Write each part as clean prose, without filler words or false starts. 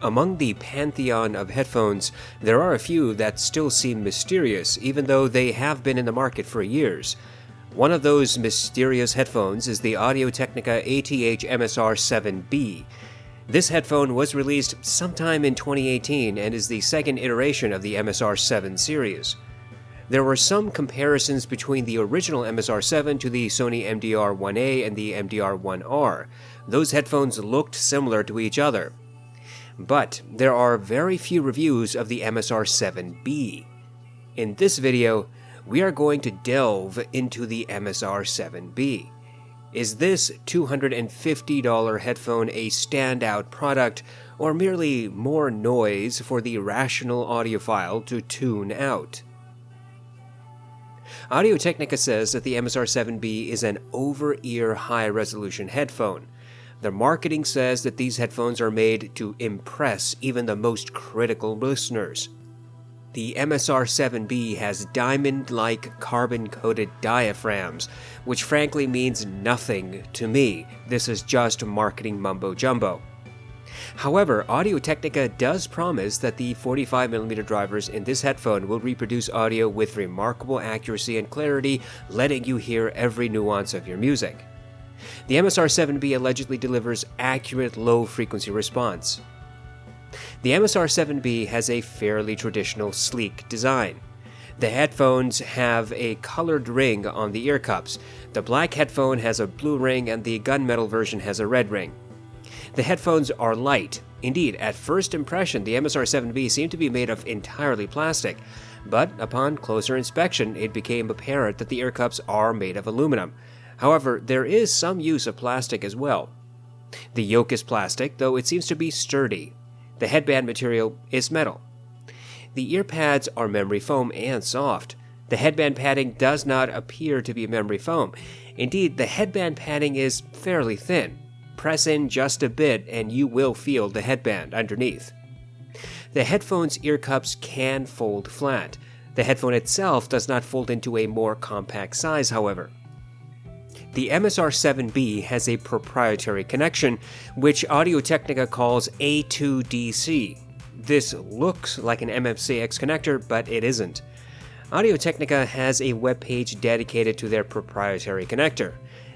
Among the pantheon of headphones, there are a few that still seem mysterious, even though they have been in the market for years. One of those mysterious headphones is the Audio-Technica ATH MSR7b. This headphone was released sometime in 2018 and is the second iteration of the MSR7 series. There were some comparisons between the original MSR7 to the Sony MDR-1A and the MDR-1R. Those headphones looked similar to each other. But there are very few reviews of the MSR7b. In this video, we are going to delve into the MSR7b. Is this $250 headphone a standout product, or merely more noise for the rational audiophile to tune out? Audio-Technica says that the MSR7b is an over-ear high-resolution headphone. The marketing says that these headphones are made to impress even the most critical listeners. The MSR7b has diamond-like carbon-coated diaphragms, which frankly means nothing to me. This is just marketing mumbo-jumbo. However, Audio-Technica does promise that the 45mm drivers in this headphone will reproduce audio with remarkable accuracy and clarity, letting you hear every nuance of your music. The MSR7b allegedly delivers accurate low-frequency response. The MSR7b has a fairly traditional, sleek design. The headphones have a colored ring on the ear cups. The black headphone has a blue ring and the gunmetal version has a red ring. The headphones are light. Indeed, at first impression, the MSR7b seemed to be made of entirely plastic, but upon closer inspection, it became apparent that the ear cups are made of aluminum. However, there is some use of plastic as well. The yoke is plastic, though it seems to be sturdy. The headband material is metal. The ear pads are memory foam and soft. The headband padding does not appear to be memory foam. Indeed, the headband padding is fairly thin. Press in just a bit and you will feel the headband underneath. The headphone's ear cups can fold flat. The headphone itself does not fold into a more compact size, however. The MSR7b has a proprietary connection, which Audio-Technica calls A2DC. This looks like an MMCX connector, but it isn't. Audio-Technica has a webpage dedicated to their proprietary connector.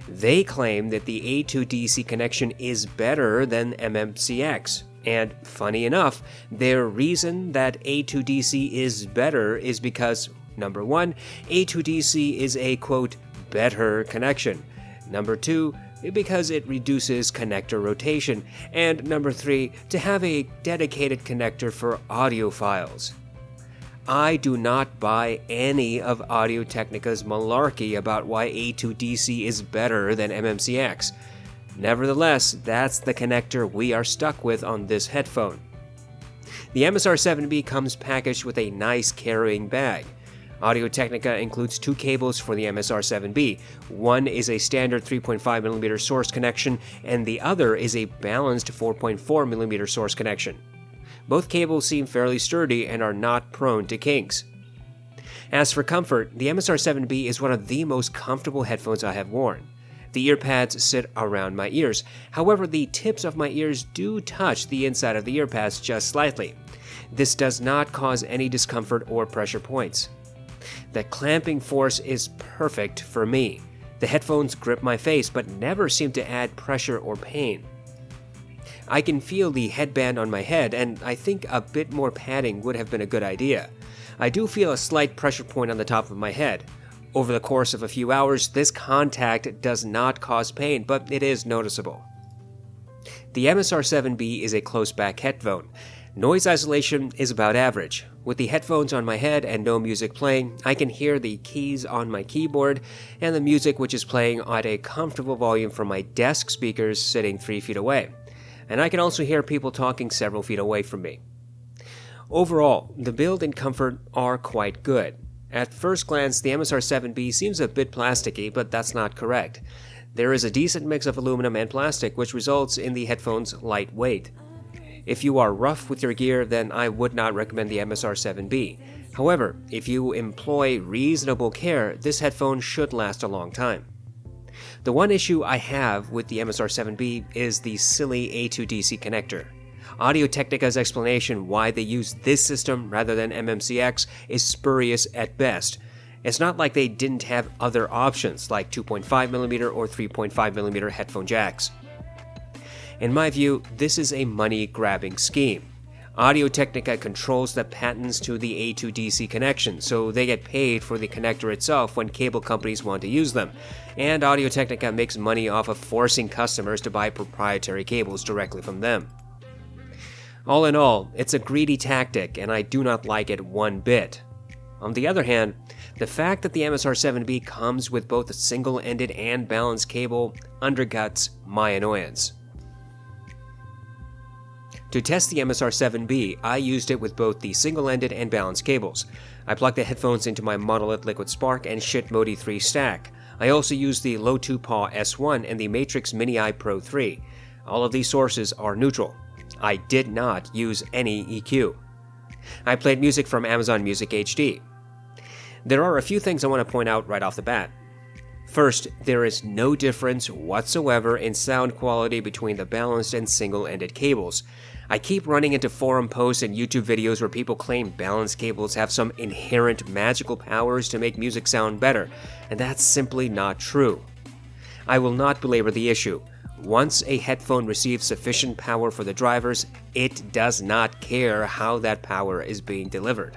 They claim that the A2DC connection is better than MMCX. And funny enough, their reason that A2DC is better is because, number one, A2DC is a, quote, better connection. Number two, because it reduces connector rotation. And number three, to have a dedicated connector for audiophiles. I do not buy any of Audio-Technica's malarkey about why A2DC is better than MMCX. Nevertheless, that's the connector we are stuck with on this headphone. The MSR7b comes packaged with a nice carrying bag. Audio-Technica includes two cables for the MSR7b. One is a standard 3.5mm source connection, and the other is a balanced 4.4mm source connection. Both cables seem fairly sturdy and are not prone to kinks. As for comfort, the MSR7b is one of the most comfortable headphones I have worn. The earpads sit around my ears. However, the tips of my ears do touch the inside of the earpads just slightly. This does not cause any discomfort or pressure points. The clamping force is perfect for me. The headphones grip my face but never seem to add pressure or pain. I can feel the headband on my head, and I think a bit more padding would have been a good idea. I do feel a slight pressure point on the top of my head. Over the course of a few hours, this contact does not cause pain, but it is noticeable. The MSR7b is a close-back headphone. Noise isolation is about average. With the headphones on my head and no music playing, I can hear the keys on my keyboard and the music which is playing at a comfortable volume from my desk speakers sitting 3 feet away. And I can also hear people talking several feet away from me. Overall, the build and comfort are quite good. At first glance, the MSR7b seems a bit plasticky, but that's not correct. There is a decent mix of aluminum and plastic, which results in the headphones lightweight. If you are rough with your gear, then I would not recommend the MSR7b. However, if you employ reasonable care, this headphone should last a long time. The one issue I have with the MSR7b is the silly A2DC connector. Audio-Technica's explanation why they use this system rather than MMCX is spurious at best. It's not like they didn't have other options like 2.5mm or 3.5mm headphone jacks. In my view, this is a money-grabbing scheme. Audio-Technica controls the patents to the A to DC connection, so they get paid for the connector itself when cable companies want to use them, and Audio-Technica makes money off of forcing customers to buy proprietary cables directly from them. All in all, it's a greedy tactic, and I do not like it one bit. On the other hand, the fact that the MSR7b comes with both a single-ended and balanced cable undercuts my annoyance. To test the MSR7b, I used it with both the single-ended and balanced cables. I plugged the headphones into my Monolith Liquid Spark and Schiit Modi 3 stack. I also used the Low 2-Paw S1 and the Matrix Mini-I Pro 3. All of these sources are neutral. I did not use any EQ. I played music from Amazon Music HD. There are a few things I want to point out right off the bat. First, there is no difference whatsoever in sound quality between the balanced and single-ended cables. I keep running into forum posts and YouTube videos where people claim balanced cables have some inherent magical powers to make music sound better, and that's simply not true. I will not belabor the issue. Once a headphone receives sufficient power for the drivers, it does not care how that power is being delivered.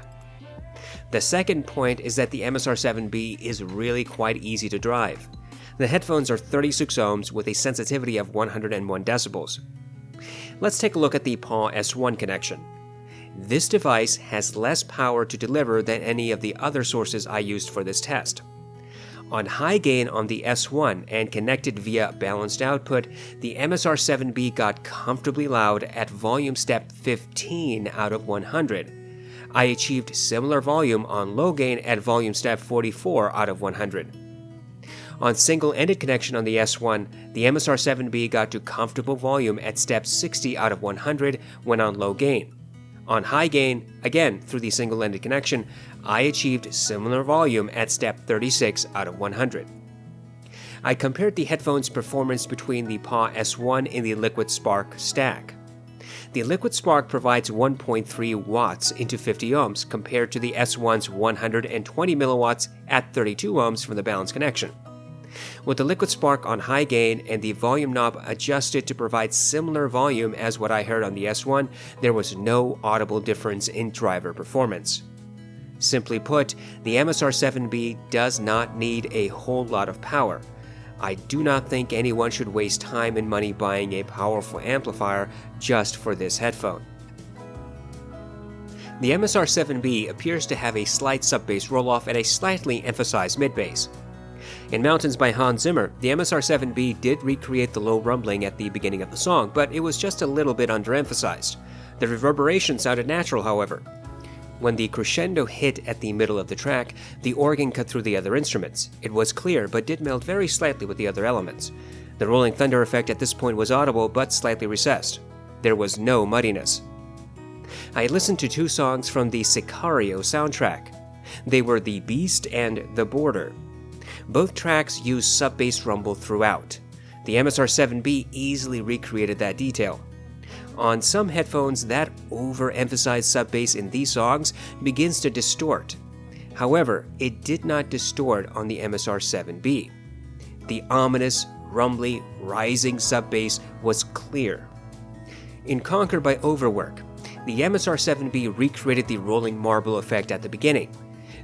The second point is that the MSR7b is really quite easy to drive. The headphones are 36 ohms with a sensitivity of 101 decibels. Let's take a look at the Paw S1 connection. This device has less power to deliver than any of the other sources I used for this test. On high gain on the S1 and connected via balanced output, the MSR7b got comfortably loud at volume step 15 out of 100. I achieved similar volume on low gain at volume step 44 out of 100. On single-ended connection on the S1, the MSR7b got to comfortable volume at step 60 out of 100 when on low gain. On high gain, again through the single-ended connection, I achieved similar volume at step 36 out of 100. I compared the headphones' performance between the Paw S1 and the Liquid Spark stack. The Liquid Spark provides 1.3 watts into 50 ohms compared to the S1's 120 milliwatts at 32 ohms from the balanced connection. With the Liquid Spark on high gain and the volume knob adjusted to provide similar volume as what I heard on the S1, there was no audible difference in driver performance. Simply put, the MSR7b does not need a whole lot of power. I do not think anyone should waste time and money buying a powerful amplifier just for this headphone. The MSR7b appears to have a slight sub-bass roll-off and a slightly emphasized mid-bass. In Mountains by Hans Zimmer, the MSR7b did recreate the low rumbling at the beginning of the song, but it was just a little bit underemphasized. The reverberation sounded natural, however. When the crescendo hit at the middle of the track, the organ cut through the other instruments. It was clear, but did meld very slightly with the other elements. The rolling thunder effect at this point was audible, but slightly recessed. There was no muddiness. I listened to two songs from the Sicario soundtrack. They were The Beast and The Border. Both tracks use sub-bass rumble throughout. The MSR7b easily recreated that detail. On some headphones, that overemphasized sub-bass in these songs begins to distort. However, it did not distort on the MSR7b. The ominous, rumbly, rising sub-bass was clear. In Conquered by Overwork, the MSR7b recreated the rolling marble effect at the beginning.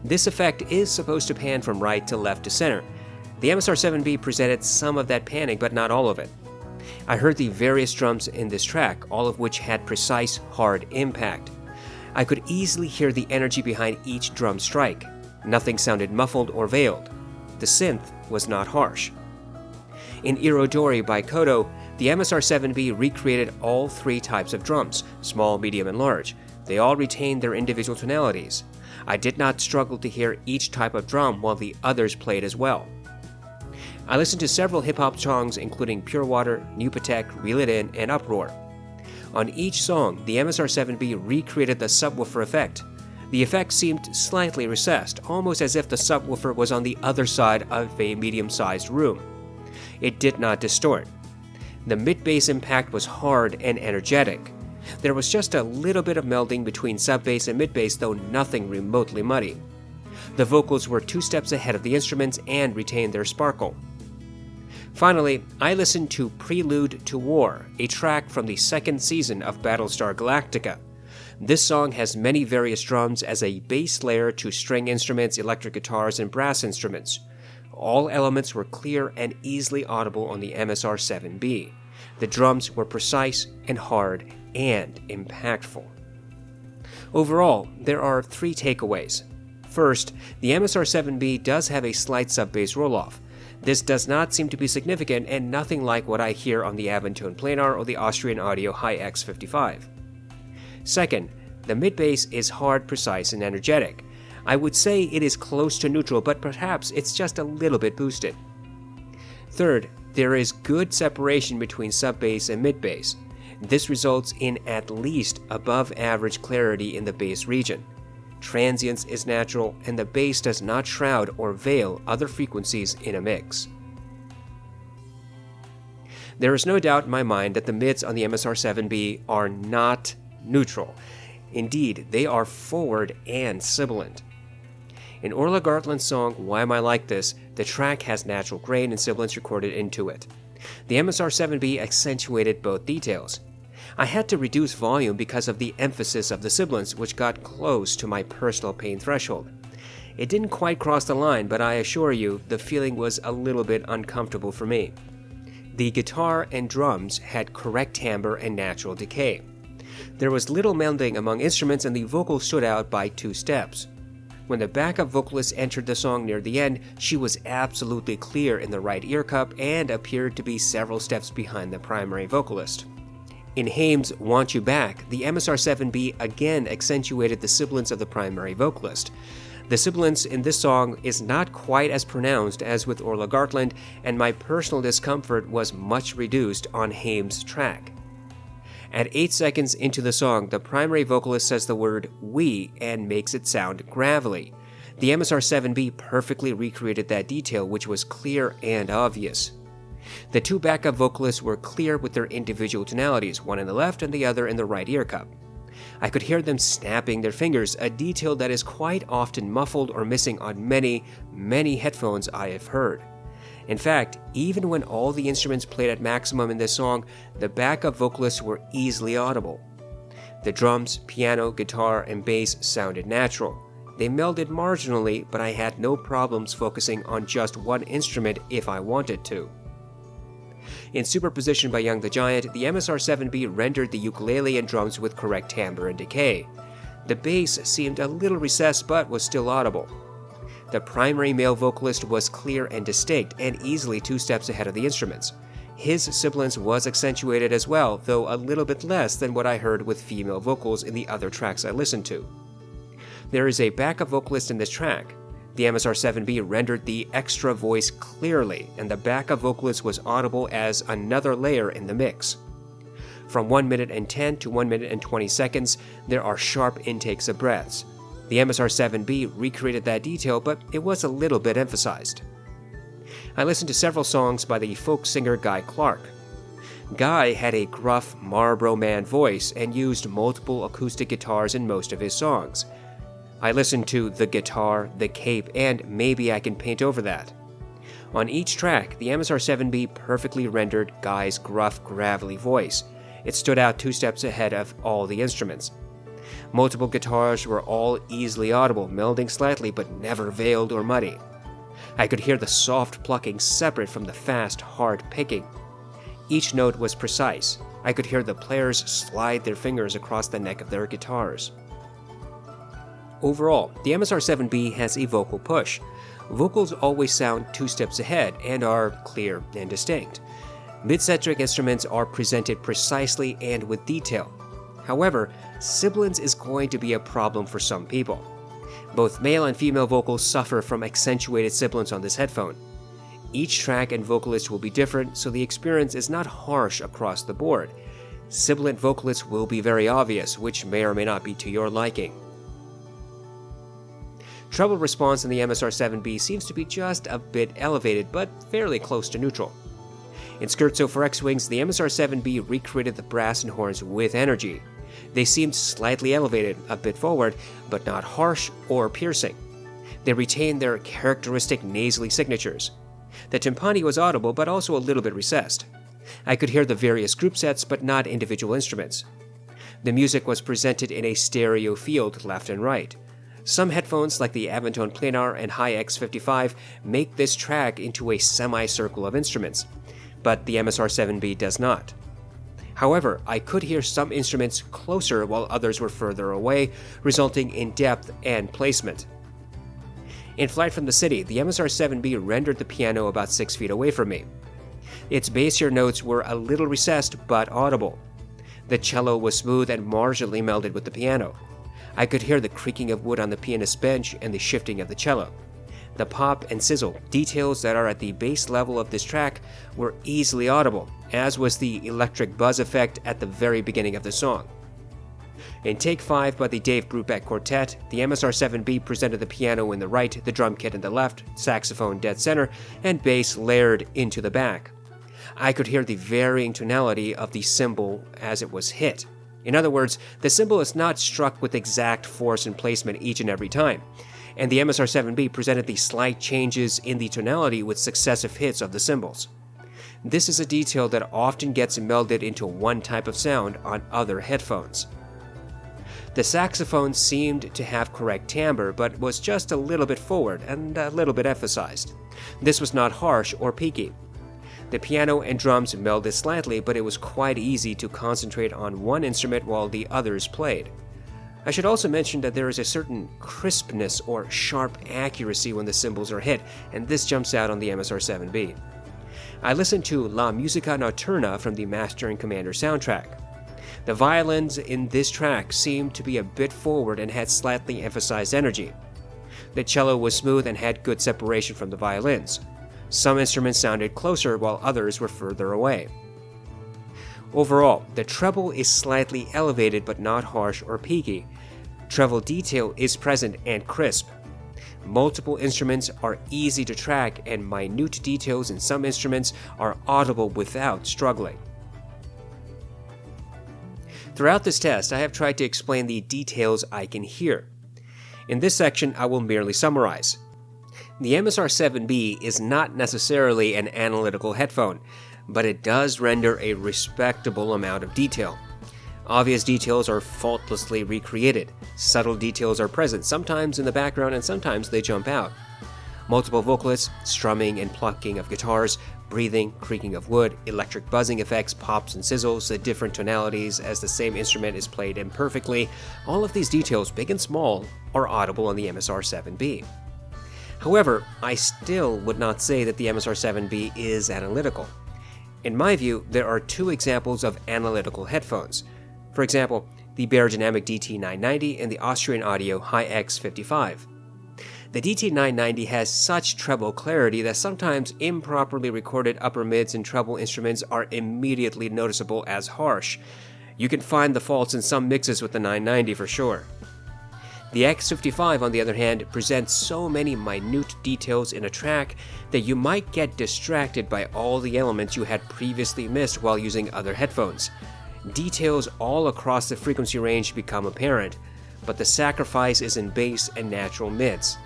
This effect is supposed to pan from right to left to center. The MSR7b presented some of that panning, but not all of it. I heard the various drums in this track, all of which had precise, hard impact. I could easily hear the energy behind each drum strike. Nothing sounded muffled or veiled. The synth was not harsh. In Irodori by Kodo, the MSR7b recreated all three types of drums, small, medium, and large. They all retained their individual tonalities. I did not struggle to hear each type of drum while the others played as well. I listened to several hip-hop songs including Pure Water, New Patek, Reel It In, and Uproar. On each song, the MSR7b recreated the subwoofer effect. The effect seemed slightly recessed, almost as if the subwoofer was on the other side of a medium-sized room. It did not distort. The mid-bass impact was hard and energetic. There was just a little bit of melding between sub-bass and mid-bass, though nothing remotely muddy. The vocals were 2 steps ahead of the instruments and retained their sparkle. Finally, I listened to Prelude to War, a track from the 2nd season of Battlestar Galactica. This song has many various drums as a bass layer to string instruments, electric guitars, and brass instruments. All elements were clear and easily audible on the MSR7b. The drums were precise and hard and impactful. Overall, there are 3 takeaways. First, the MSR7b does have a slight sub-bass roll-off. This does not seem to be significant and nothing like what I hear on the Avantone Planar or the Austrian Audio Hi-X55. Second, the mid-bass is hard, precise, and energetic. I would say it is close to neutral, but perhaps it's just a little bit boosted. Third, there is good separation between sub-bass and mid-bass. This results in at least above-average clarity in the bass region. Transience is natural, and the bass does not shroud or veil other frequencies in a mix. There is no doubt in my mind that the mids on the MSR7b are not neutral. Indeed, they are forward and sibilant. In Orla Gartland's song Why Am I Like This, the track has natural grain and sibilance recorded into it. The MSR7b accentuated both details. I had to reduce volume because of the emphasis of the sibilance, which got close to my personal pain threshold. It didn't quite cross the line, but I assure you, the feeling was a little bit uncomfortable for me. The guitar and drums had correct timbre and natural decay. There was little melding among instruments, and the vocals stood out by 2 steps. When the backup vocalist entered the song near the end, she was absolutely clear in the right ear cup and appeared to be several steps behind the primary vocalist. In Haim's Want You Back, the MSR7b again accentuated the sibilance of the primary vocalist. The sibilance in this song is not quite as pronounced as with Orla Gartland, and my personal discomfort was much reduced on Haim's track. At 8 seconds into the song, the primary vocalist says the word "we" and makes it sound gravelly. The MSR7b perfectly recreated that detail, which was clear and obvious. The 2 backup vocalists were clear with their individual tonalities, one in the left and the other in the right ear cup. I could hear them snapping their fingers, a detail that is quite often muffled or missing on many, many headphones I have heard. In fact, even when all the instruments played at maximum in this song, the backup vocalists were easily audible. The drums, piano, guitar, and bass sounded natural. They melded marginally, but I had no problems focusing on just one instrument if I wanted to. In Superposition by Young the Giant, the MSR7b rendered the ukulele and drums with correct timbre and decay. The bass seemed a little recessed but was still audible. The primary male vocalist was clear and distinct, and easily 2 steps ahead of the instruments. His sibilance was accentuated as well, though a little bit less than what I heard with female vocals in the other tracks I listened to. There is a backup vocalist in this track. The MSR7b rendered the extra voice clearly, and the backup vocalist was audible as another layer in the mix. From 1 minute and 10 to 1 minute and 20 seconds, there are sharp intakes of breaths. The MSR7b recreated that detail, but it was a little bit emphasized. I listened to several songs by the folk singer Guy Clark. Guy had a gruff Marlboro Man voice and used multiple acoustic guitars in most of his songs. I listened to The Guitar, The Cape, and Maybe I Can Paint Over That. On each track, the MSR7b perfectly rendered Guy's gruff, gravelly voice. It stood out 2 steps ahead of all the instruments. Multiple guitars were all easily audible, melding slightly but never veiled or muddy. I could hear the soft plucking separate from the fast, hard picking. Each note was precise. I could hear the players slide their fingers across the neck of their guitars. Overall, the MSR7b has a vocal push. Vocals always sound 2 steps ahead and are clear and distinct. Mid-centric instruments are presented precisely and with detail. However, sibilance is going to be a problem for some people. Both male and female vocals suffer from accentuated sibilance on this headphone. Each track and vocalist will be different, so the experience is not harsh across the board. Sibilant vocalists will be very obvious, which may or may not be to your liking. Treble response in the MSR7b seems to be just a bit elevated, but fairly close to neutral. In Scherzo for X-Wings, the MSR7b recreated the brass and horns with energy. They seemed slightly elevated, a bit forward, but not harsh or piercing. They retained their characteristic nasally signatures. The timpani was audible, but also a little bit recessed. I could hear the various group sets, but not individual instruments. The music was presented in a stereo field, left and right. Some headphones, like the Avantone Planar and Hi-X55, make this track into a semicircle of instruments, but the MSR7b does not. However, I could hear some instruments closer while others were further away, resulting in depth and placement. In flight from the city, the MSR7b rendered the piano about 6 feet away from me. Its bassier notes were a little recessed but audible. The cello was smooth and marginally melded with the piano. I could hear the creaking of wood on the pianist's bench and the shifting of the cello. The pop and sizzle, details that are at the bass level of this track, were easily audible, as was the electric buzz effect at the very beginning of the song. In Take 5 by the Dave Brubeck Quartet, the MSR7b presented the piano in the right, the drum kit in the left, saxophone dead center, and bass layered into the back. I could hear the varying tonality of the cymbal as it was hit. In other words, the cymbal is not struck with exact force and placement each and every time, and the MSR7b presented the slight changes in the tonality with successive hits of the cymbals. This is a detail that often gets melded into one type of sound on other headphones. The saxophone seemed to have correct timbre, but was just a little bit forward and a little bit emphasized. This was not harsh or peaky. The piano and drums melded slightly, but it was quite easy to concentrate on one instrument while the others played. I should also mention that there is a certain crispness or sharp accuracy when the cymbals are hit, and this jumps out on the MSR7b. I listened to La Musica Notturna from the Master and Commander soundtrack. The violins in this track seemed to be a bit forward and had slightly emphasized energy. The cello was smooth and had good separation from the violins. Some instruments sounded closer while others were further away. Overall, the treble is slightly elevated but not harsh or peaky. Treble detail is present and crisp. Multiple instruments are easy to track, and minute details in some instruments are audible without struggling. Throughout this test, I have tried to explain the details I can hear. In this section, I will merely summarize. The MSR7b is not necessarily an analytical headphone, but it does render a respectable amount of detail. Obvious details are faultlessly recreated. Subtle details are present, sometimes in the background and sometimes they jump out. Multiple vocalists, strumming and plucking of guitars, breathing, creaking of wood, electric buzzing effects, pops and sizzles, the different tonalities as the same instrument is played imperfectly, all of these details, big and small, are audible on the MSR7b. However, I still would not say that the MSR7b is analytical. In my view, there are two examples of analytical headphones. For example, the Beyerdynamic DT990 and the Austrian Audio Hi-X55. The DT990 has such treble clarity that sometimes improperly recorded upper mids and treble instruments are immediately noticeable as harsh. You can find the faults in some mixes with the 990 for sure. The X55, on the other hand, presents so many minute details in a track that you might get distracted by all the elements you had previously missed while using other headphones. Details all across the frequency range become apparent, but the sacrifice is in bass and natural mids.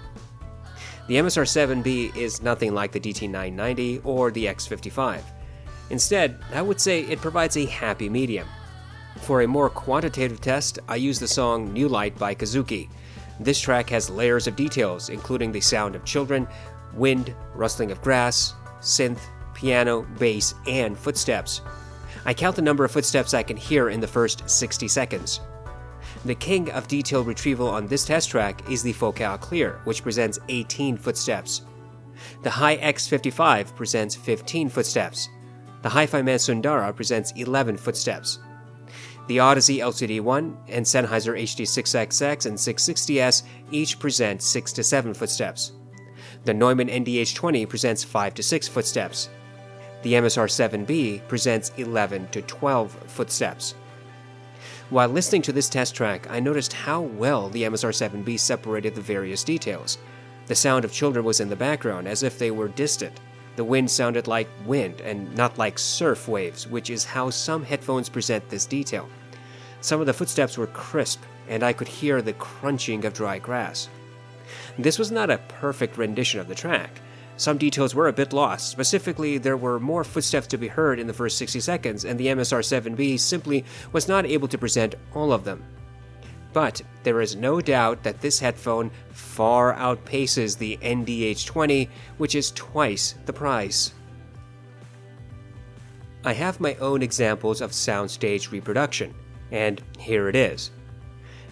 The MSR7b is nothing like the DT990 or the X55. Instead, I would say it provides a happy medium. For a more quantitative test, I use the song New Light by Kazuki. This track has layers of details, including the sound of children, wind, rustling of grass, synth, piano, bass, and footsteps. I count the number of footsteps I can hear in the first 60 seconds. The king of detail retrieval on this test track is the Focal Clear, which presents 18 footsteps. The Hi-X55 presents 15 footsteps. The Hi-Fi Man Sundara presents 11 footsteps. The audeze LCD1 and Sennheiser HD6XX and 660S each present 6 to 7 footsteps. The Neumann NDH20 presents 5 to 6 footsteps. The MSR7b presents 11 to 12 footsteps. While listening to this test track, I noticed how well the MSR7b separated the various details. The sound of children was in the background, as if they were distant. The wind sounded like wind and not like surf waves, which is how some headphones present this detail. Some of the footsteps were crisp, and I could hear the crunching of dry grass. This was not a perfect rendition of the track. Some details were a bit lost. Specifically, there were more footsteps to be heard in the first 60 seconds, and the MSR7b simply was not able to present all of them. But there is no doubt that this headphone far outpaces the NDH20, which is twice the price. I have my own examples of soundstage reproduction, and here it is.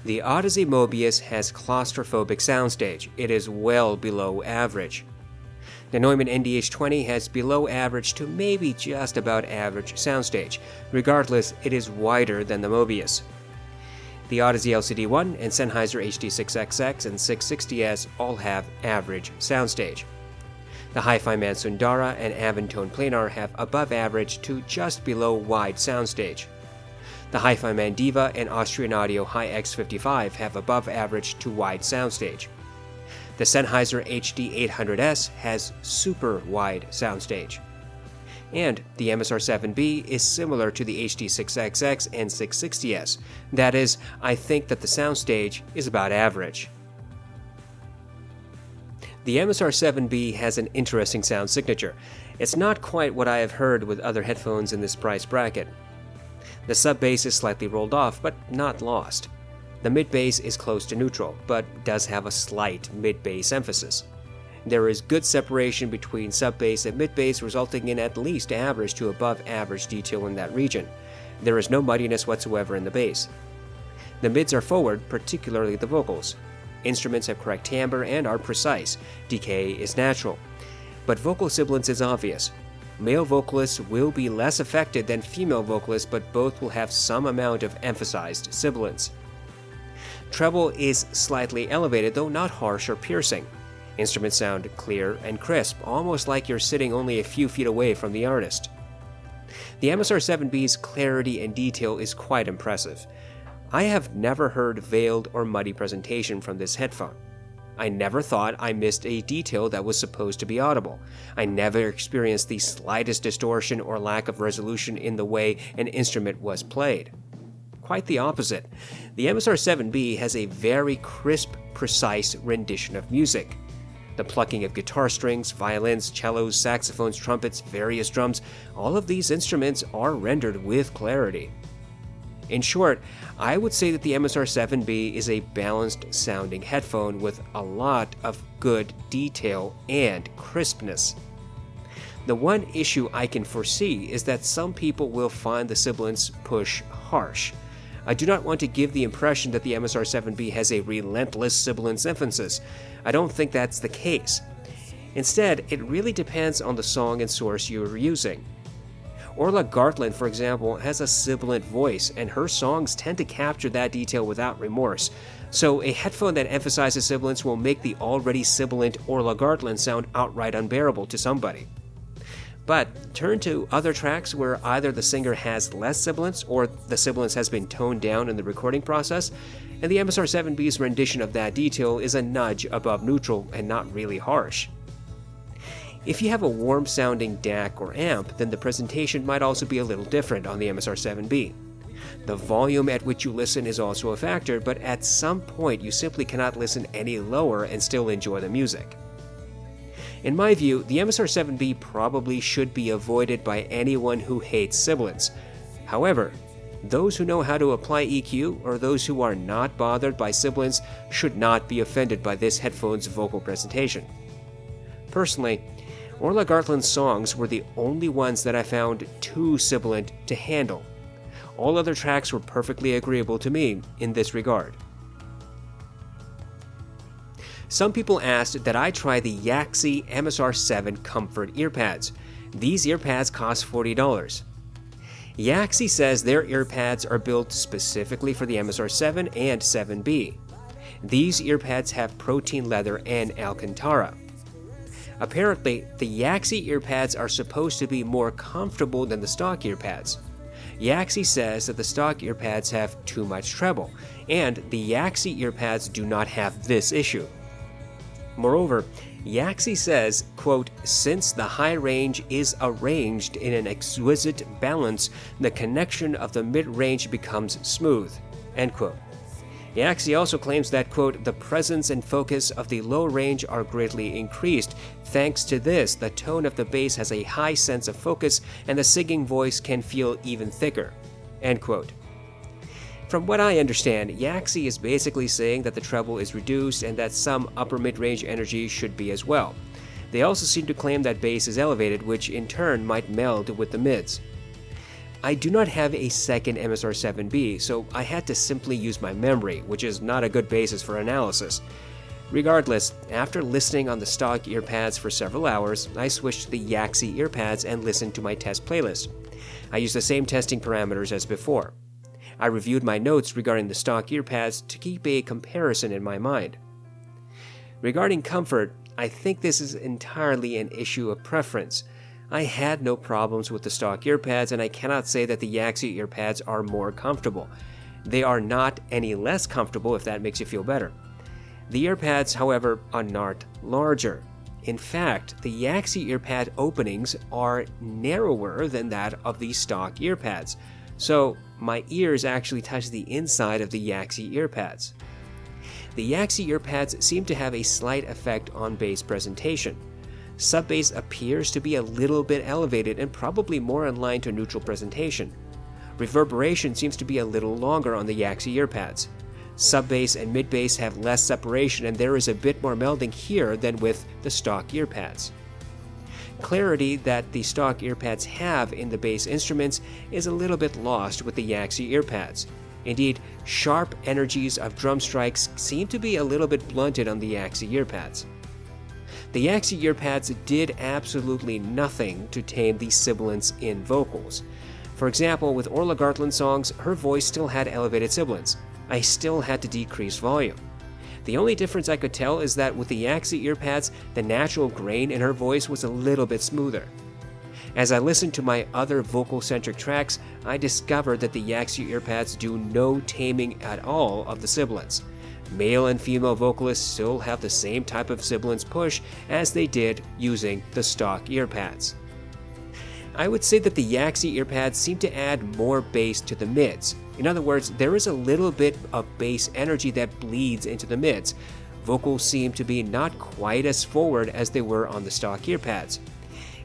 The audeze Mobius has claustrophobic soundstage. It is well below average. The Neumann NDH20 has below average to maybe just about average soundstage. Regardless, it is wider than the Mobius. The audeze LCD1 and Sennheiser HD6XX and 660S all have average soundstage. The Hi-Fi Man Sundara and Avantone Planar have above average to just below wide soundstage. The Hi-Fi Man Diva and Austrian Audio Hi-X55 have above average to wide soundstage. The Sennheiser HD800S has super wide soundstage. And the MSR7b is similar to the HD6XX and 660S. That is, I think that the soundstage is about average. The MSR7b has an interesting sound signature. It's not quite what I have heard with other headphones in this price bracket. The sub-bass is slightly rolled off, but not lost. The mid-bass is close to neutral, but does have a slight mid-bass emphasis. There is good separation between sub-bass and mid-bass, resulting in at least average to above average detail in that region. There is no muddiness whatsoever in the bass. The mids are forward, particularly the vocals. Instruments have correct timbre and are precise. Decay is natural. But vocal sibilance is obvious. Male vocalists will be less affected than female vocalists, but both will have some amount of emphasized sibilance. Treble is slightly elevated, though not harsh or piercing. Instruments sound clear and crisp, almost like you're sitting only a few feet away from the artist. The MSR7b's clarity and detail is quite impressive. I have never heard veiled or muddy presentation from this headphone. I never thought I missed a detail that was supposed to be audible. I never experienced the slightest distortion or lack of resolution in the way an instrument was played. Quite the opposite. The MSR7b has a very crisp, precise rendition of music. The plucking of guitar strings, violins, cellos, saxophones, trumpets, various drums, all of these instruments are rendered with clarity. In short, I would say that the MSR7b is a balanced sounding headphone with a lot of good detail and crispness. The one issue I can foresee is that some people will find the sibilance push harsh. I do not want to give the impression that the MSR7b has a relentless sibilance emphasis. I don't think that's the case. Instead, it really depends on the song and source you are using. Orla Gartland, for example, has a sibilant voice, and her songs tend to capture that detail without remorse. So a headphone that emphasizes sibilance will make the already sibilant Orla Gartland sound outright unbearable to somebody. But turn to other tracks where either the singer has less sibilance or the sibilance has been toned down in the recording process, and the MSR7b's rendition of that detail is a nudge above neutral and not really harsh. If you have a warm-sounding DAC or amp, then the presentation might also be a little different on the MSR7b. The volume at which you listen is also a factor, but at some point you simply cannot listen any lower and still enjoy the music. In my view, the MSR7b probably should be avoided by anyone who hates sibilance. However, those who know how to apply EQ or those who are not bothered by sibilance should not be offended by this headphone's vocal presentation. Personally, Orla Gartland's songs were the only ones that I found too sibilant to handle. All other tracks were perfectly agreeable to me in this regard. Some people asked that I try the Yaxi MSR7 Comfort Earpads. These earpads cost $40. Yaxi says their earpads are built specifically for the MSR7 and 7B. These earpads have protein leather and Alcantara. Apparently, the Yaxi earpads are supposed to be more comfortable than the stock earpads. Yaxi says that the stock earpads have too much treble, and the Yaxi earpads do not have this issue. Moreover, Yaxi says, quote, "Since the high range is arranged in an exquisite balance, the connection of the mid-range becomes smooth," end quote. Yaxi also claims that, quote, "The presence and focus of the low range are greatly increased. Thanks to this, the tone of the bass has a high sense of focus and the singing voice can feel even thicker," end quote. From what I understand, Yaxi is basically saying that the treble is reduced and that some upper mid-range energy should be as well. They also seem to claim that bass is elevated, which in turn might meld with the mids. I do not have a second MSR7b, so I had to simply use my memory, which is not a good basis for analysis. Regardless, after listening on the stock Earpads for several hours, I switched to the Yaxi Earpads and listened to my test playlist. I used the same testing parameters as before. I reviewed my notes regarding the stock Earpads to keep a comparison in my mind. Regarding comfort, I think this is entirely an issue of preference. I had no problems with the stock Earpads, and I cannot say that the Yaxi Earpads are more comfortable. They are not any less comfortable, if that makes you feel better. The Earpads, however, are not larger. In fact, the Yaxi Earpad openings are narrower than that of the stock Earpads, so my ears actually touch the inside of the Yaxi Earpads. The Yaxi Earpads seem to have a slight effect on bass presentation. Sub-bass appears to be a little bit elevated and probably more in line to neutral presentation. Reverberation seems to be a little longer on the Yaxi Earpads. Sub-bass and mid-bass have less separation and there is a bit more melding here than with the stock Earpads. Clarity that the stock Earpads have in the bass instruments is a little bit lost with the Yaxi Earpads. Indeed, sharp energies of drum strikes seem to be a little bit blunted on the Yaxi Earpads. The Yaxi Earpads did absolutely nothing to tame the sibilance in vocals. For example, with Orla Gartland songs, her voice still had elevated sibilance. I still had to decrease volume. The only difference I could tell is that with the Yaxi Earpads, the natural grain in her voice was a little bit smoother. As I listened to my other vocal-centric tracks, I discovered that the Yaxi Earpads do no taming at all of the sibilance. Male and female vocalists still have the same type of sibilance push as they did using the stock Earpads. I would say that the Yaxi Earpads seem to add more bass to the mids. In other words, there is a little bit of bass energy that bleeds into the mids. Vocals seem to be not quite as forward as they were on the stock Earpads.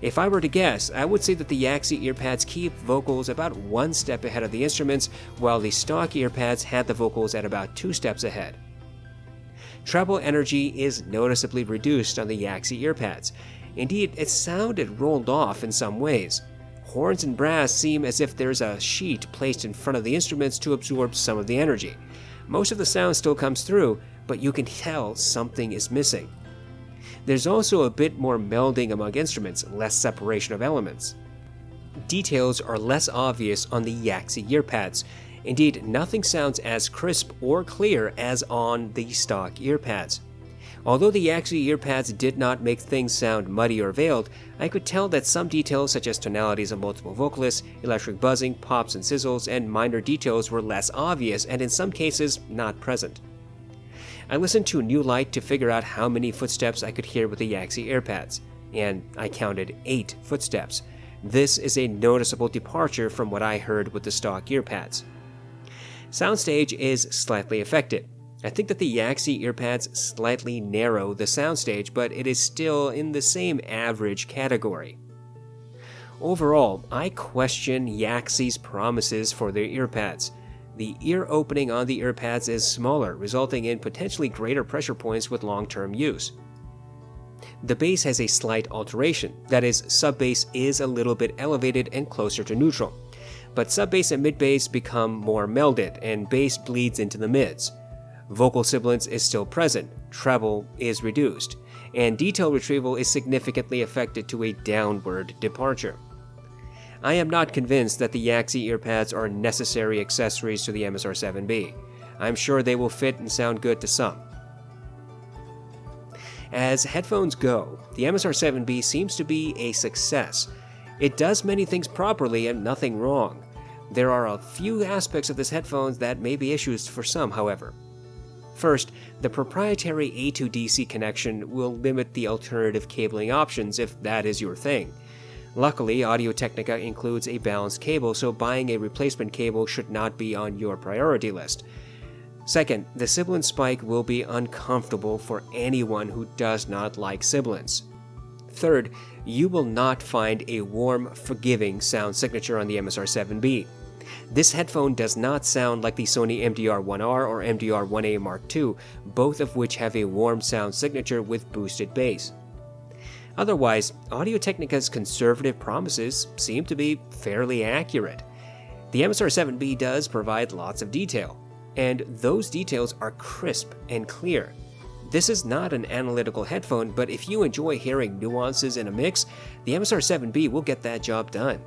If I were to guess, I would say that the Yaxi Earpads keep vocals about one step ahead of the instruments, while the stock Earpads had the vocals at about 2 steps ahead. Treble energy is noticeably reduced on the Yaxi Earpads. Indeed, it sounded rolled off in some ways. Horns and brass seem as if there's a sheet placed in front of the instruments to absorb some of the energy. Most of the sound still comes through, but you can tell something is missing. There's also a bit more melding among instruments, less separation of elements. Details are less obvious on the Yaxi Earpads. Indeed, nothing sounds as crisp or clear as on the stock Earpads. Although the Yaxi Earpads did not make things sound muddy or veiled, I could tell that some details such as tonalities of multiple vocalists, electric buzzing, pops and sizzles, and minor details were less obvious and in some cases not present. I listened to New Light to figure out how many footsteps I could hear with the Yaxi Earpads, and I counted 8 footsteps. This is a noticeable departure from what I heard with the stock Earpads. Soundstage is slightly affected. I think that the Yaxi Earpads slightly narrow the soundstage, but it is still in the same average category. Overall, I question Yaxi's promises for their Earpads. The ear opening on the Earpads is smaller, resulting in potentially greater pressure points with long-term use. The bass has a slight alteration, that is, sub-bass is a little bit elevated and closer to neutral. But sub-bass and mid-bass become more melded, and bass bleeds into the mids. Vocal sibilance is still present, treble is reduced, and detail retrieval is significantly affected to a downward departure. I am not convinced that the Yaxi Earpads are necessary accessories to the MSR7b. I'm sure they will fit and sound good to some. As headphones go, the MSR7b seems to be a success. It does many things properly and nothing wrong. There are a few aspects of this headphones that may be issues for some, however. First, the proprietary A to DC connection will limit the alternative cabling options if that is your thing. Luckily, Audio-Technica includes a balanced cable, so buying a replacement cable should not be on your priority list. Second, the sibilant spike will be uncomfortable for anyone who does not like sibilants. Third, you will not find a warm, forgiving sound signature on the MSR7b. This headphone does not sound like the Sony MDR-1R or MDR-1A Mark II, both of which have a warm sound signature with boosted bass. Otherwise, Audio-Technica's conservative promises seem to be fairly accurate. The MSR7b does provide lots of detail, and those details are crisp and clear. This is not an analytical headphone, but if you enjoy hearing nuances in a mix, the MSR7b will get that job done.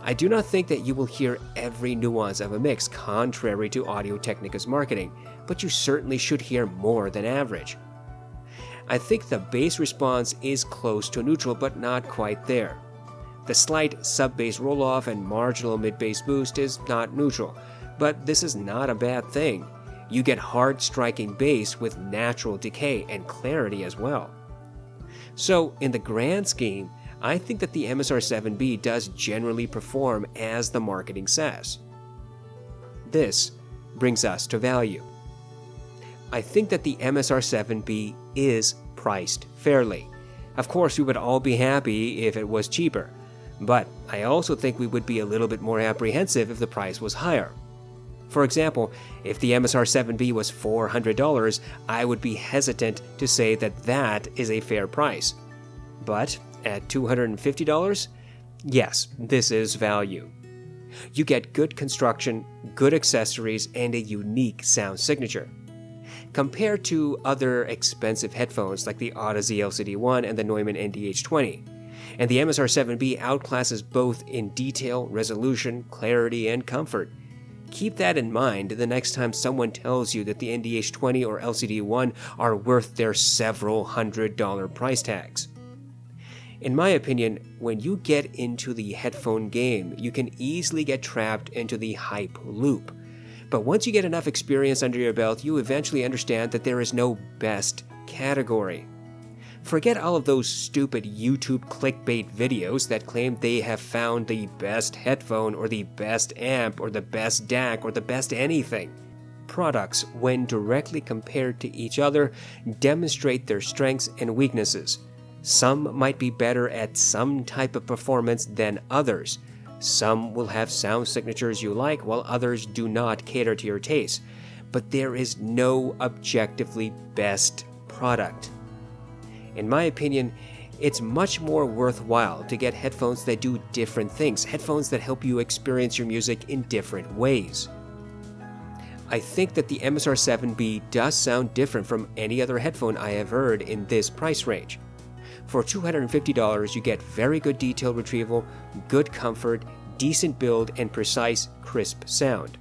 I do not think that you will hear every nuance of a mix contrary to Audio-Technica's marketing, but you certainly should hear more than average. I think the bass response is close to neutral, but not quite there. The slight sub-bass roll-off and marginal mid-bass boost is not neutral, but this is not a bad thing. You get hard-striking bass with natural decay and clarity as well. So, in the grand scheme, I think that the MSR7b does generally perform as the marketing says. This brings us to value. I think that the MSR7b is priced fairly. Of course, we would all be happy if it was cheaper, but I also think we would be a little bit more apprehensive if the price was higher. For example, if the MSR7b was $400, I would be hesitant to say that that is a fair price. But at $250, yes, this is value. You get good construction, good accessories, and a unique sound signature. Compared to other expensive headphones like the audeze LCD1 and the Neumann NDH20, and the MSR7b outclasses both in detail, resolution, clarity, and comfort. Keep that in mind the next time someone tells you that the NDH20 or LCD1 are worth their several $100 price tags. In my opinion, when you get into the headphone game, you can easily get trapped into the hype loop. But once you get enough experience under your belt, you eventually understand that there is no best category. Forget all of those stupid YouTube clickbait videos that claim they have found the best headphone or the best amp or the best DAC or the best anything. Products, when directly compared to each other, demonstrate their strengths and weaknesses. Some might be better at some type of performance than others. Some will have sound signatures you like, while others do not cater to your taste. But there is no objectively best product. In my opinion, it's much more worthwhile to get headphones that do different things, headphones that help you experience your music in different ways. I think that the MSR7b does sound different from any other headphone I have heard in this price range. For $250, you get very good detail retrieval, good comfort, decent build, and precise, crisp sound.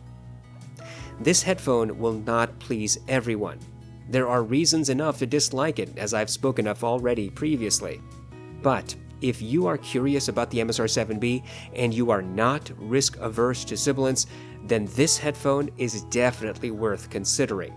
This headphone will not please everyone. There are reasons enough to dislike it, as I've spoken of already previously. But if you are curious about the MSR7b and you are not risk-averse to sibilants, then this headphone is definitely worth considering.